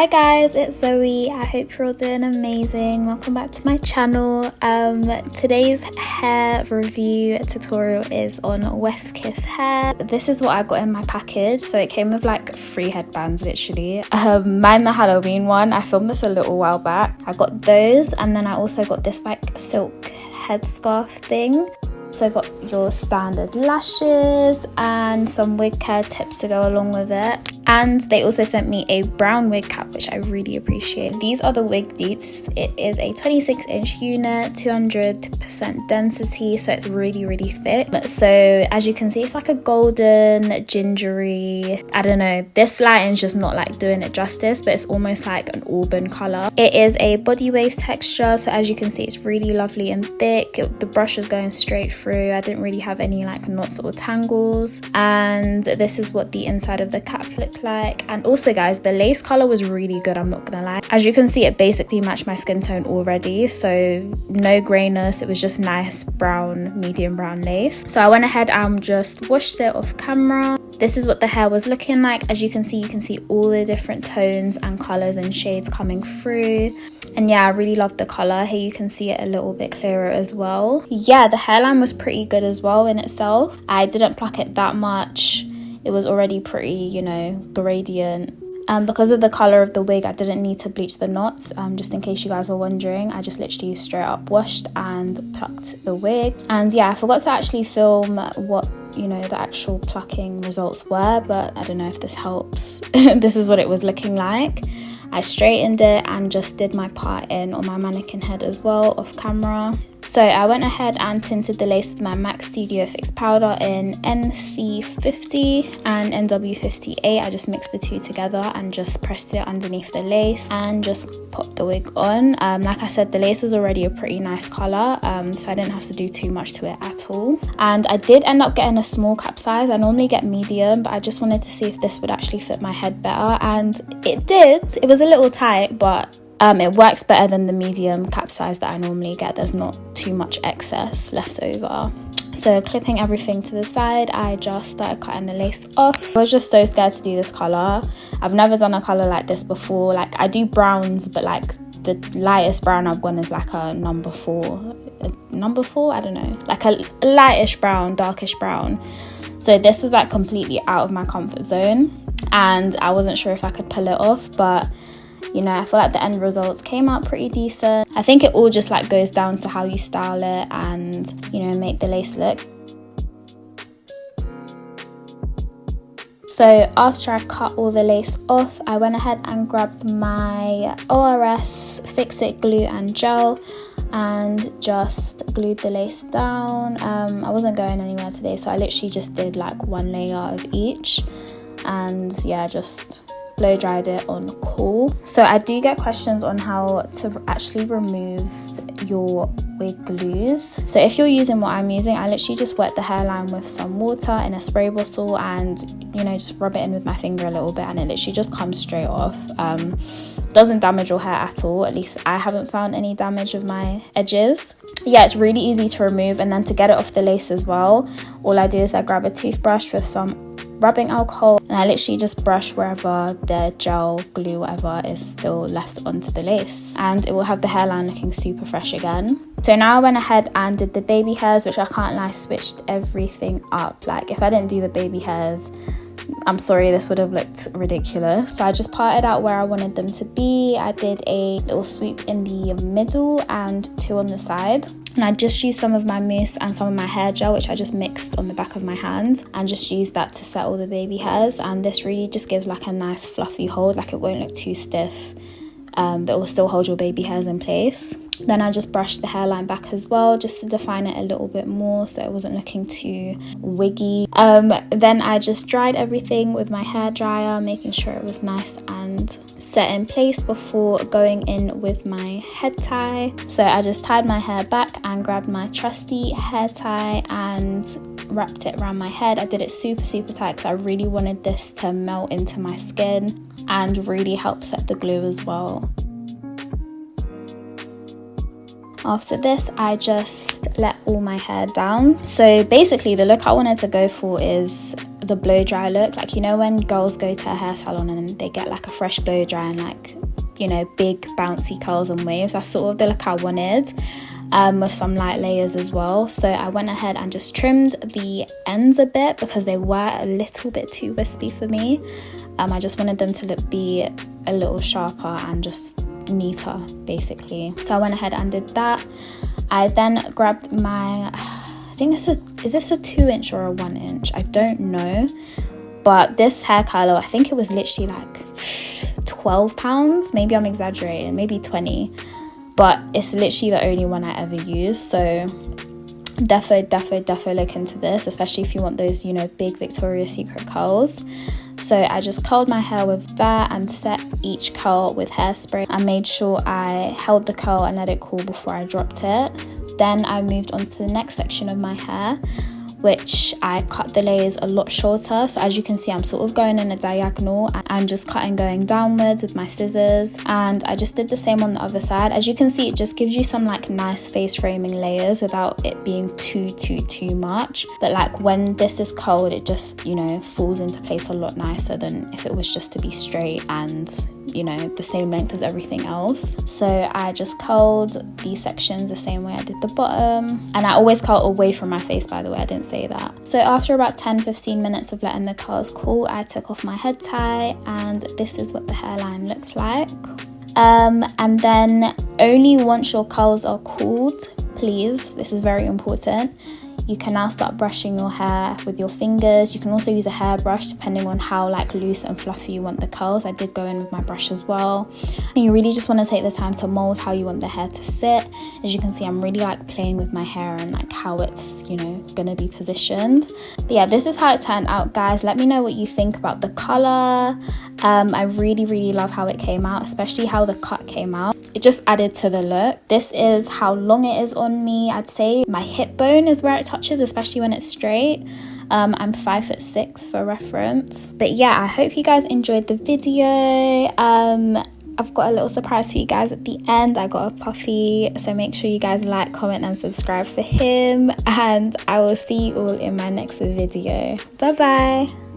Hi guys, it's Zoe. I hope you're all doing amazing. Welcome back to my channel. Today's hair review tutorial is on WestKiss hair. This is what I got in my package. So it came with like 3 headbands literally. Mine the Halloween one. I filmed this a little while back. I got those, and then I also got this like silk headscarf thing. So I got your standard lashes and some wig care tips to go along with it. And they also sent me a brown wig cap, which I really appreciate. These are the wig deets. It is a 26-inch unit, 200% density, so it's really thick. So as you can see, it's like a golden, gingery, I don't know, this lighting's just not like doing it justice, but it's almost like an auburn color. It is a body wave texture, so as you can see, it's really lovely and thick. The brush is going straight through. I didn't really have any like knots or tangles. And this is what the inside of the cap looked like. And also guys, the lace color was really good, I'm not gonna lie. As you can see, it basically matched my skin tone already, so no grayness. It was just nice brown, medium brown lace. So I went ahead and just washed it off camera. This is what the hair was looking like. As you can see all the different tones and colors and shades coming through. And yeah, I really love the color. Here you can see it a little bit clearer as well. Yeah, the hairline was pretty good as well in itself. I didn't pluck it that much. It was already pretty, you know, gradient. Because of the color of the wig, I didn't need to bleach the knots. Just in case you guys were wondering, I just literally straight up washed and plucked the wig. And yeah, I forgot to actually film what, you know, the actual plucking results were, but I don't know if this helps. This is what it was looking like. I straightened it and just did my part in on my mannequin head as well off camera. So I went ahead and tinted the lace with my MAC Studio Fix powder in NC50 and NW58. I just mixed the two together and just pressed it underneath the lace and just popped the wig on. Like I said, the lace was already a pretty nice colour, so I didn't have to do too much to it at all. And I did end up getting a small cap size. I normally get medium, but I just wanted to see if this would actually fit my head better, and it did. It was a little tight, but it works better than the medium cap size that I normally get. There's not too much excess left over. So clipping everything to the side, I just started cutting the lace off. I was just so scared to do this colour. I've never done a colour like this before. Like, I do browns, but like the lightest brown I've gone is like a number 4. Number 4? I don't know. Like a lightish brown, darkish brown. So this was like completely out of my comfort zone. And I wasn't sure if I could pull it off, but you know, I feel like the end results came out pretty decent. I think it all just like goes down to how you style it and, you know, make the lace look. So after I cut all the lace off, I went ahead and grabbed my ORS Fix It glue and gel and just glued the lace down. I wasn't going anywhere today, so I literally just did like 1 layer of each, and yeah, just blow dried it on cool. So I do get questions on how to actually remove your wig glues. So if you're using what I'm using, I literally just wet the hairline with some water in a spray bottle and, you know, just rub it in with my finger a little bit, and it literally just comes straight off. Doesn't damage your hair at all. At least I haven't found any damage of my edges. Yeah, it's really easy to remove. And then to get it off the lace as well, all I do is I grab a toothbrush with some rubbing alcohol and I literally just brush wherever the gel, glue, whatever is still left onto the lace, and it will have the hairline looking super fresh again. So now I went ahead and did the baby hairs, which I can't lie, switched everything up. Like, if I didn't do the baby hairs, I'm sorry, this would have looked ridiculous. So I just parted out where I wanted them to be. I did a little sweep in the middle and 2 on the side. And I just used some of my mousse and some of my hair gel, which I just mixed on the back of my hand, and just used that to set all the baby hairs. And this really just gives like a nice fluffy hold, like it won't look too stiff, but it will still hold your baby hairs in place. Then I just brushed the hairline back as well, just to define it a little bit more so it wasn't looking too wiggy. Then I just dried everything with my hair dryer, making sure it was nice and set in place before going in with my head tie. So I just tied my hair back and grabbed my trusty hair tie and wrapped it around my head. I did it super tight because I really wanted this to melt into my skin and really help set the glue as well. After this, I just let all my hair down. So basically the look I wanted to go for is the blow dry look. Like, you know when girls go to a hair salon and they get like a fresh blow dry and like, you know, big bouncy curls and waves? That's sort of the look I wanted, with some light layers as well. So I went ahead and just trimmed the ends a bit because they were a little bit too wispy for me. I just wanted them to be a little sharper and just neater, basically. So I went ahead and did that. I then grabbed my, I think is this a 2-inch or a 1-inch? I don't know. But this hair curler, I think it was literally like £12. Maybe I'm exaggerating, maybe 20. But it's literally the only one I ever use. So defo look into this, especially if you want those, you know, big Victoria's Secret curls. So I just curled my hair with that and set each curl with hairspray. I made sure I held the curl and let it cool before I dropped it. Then I moved on to the next section of my hair, which I cut the layers a lot shorter. So as you can see, I'm sort of going in a diagonal and I'm just cutting going downwards with my scissors, and I just did the same on the other side. As you can see, it just gives you some like nice face framing layers without it being too much. But like when this is curled, it just, you know, falls into place a lot nicer than if it was just to be straight and, you know, the same length as everything else. So I just curled these sections the same way I did the bottom, and I always curl away from my face, by the way, I didn't say that. So after about 10-15 minutes of letting the curls cool, I took off my head tie, and this is what the hairline looks like. And then only once your curls are cooled, please, this is very important, you can now start brushing your hair with your fingers. You can also use a hairbrush depending on how like loose and fluffy you want the curls. I did go in with my brush as well. And you really just want to take the time to mold how you want the hair to sit. As you can see, I'm really like playing with my hair and like how it's, you know, gonna be positioned. But yeah, this is how it turned out, guys. Let me know what you think about the color. I really love how it came out, especially how the cut came out. It just added to the look. This is how long it is on me. I'd say my hip bone is where it touches, especially when it's straight. I'm 5'6" for reference. But yeah, I hope you guys enjoyed the video. I've got a little surprise for you guys at the end. I got a puppy, so make sure you guys like, comment and subscribe for him, and I will see you all in my next video. Bye bye.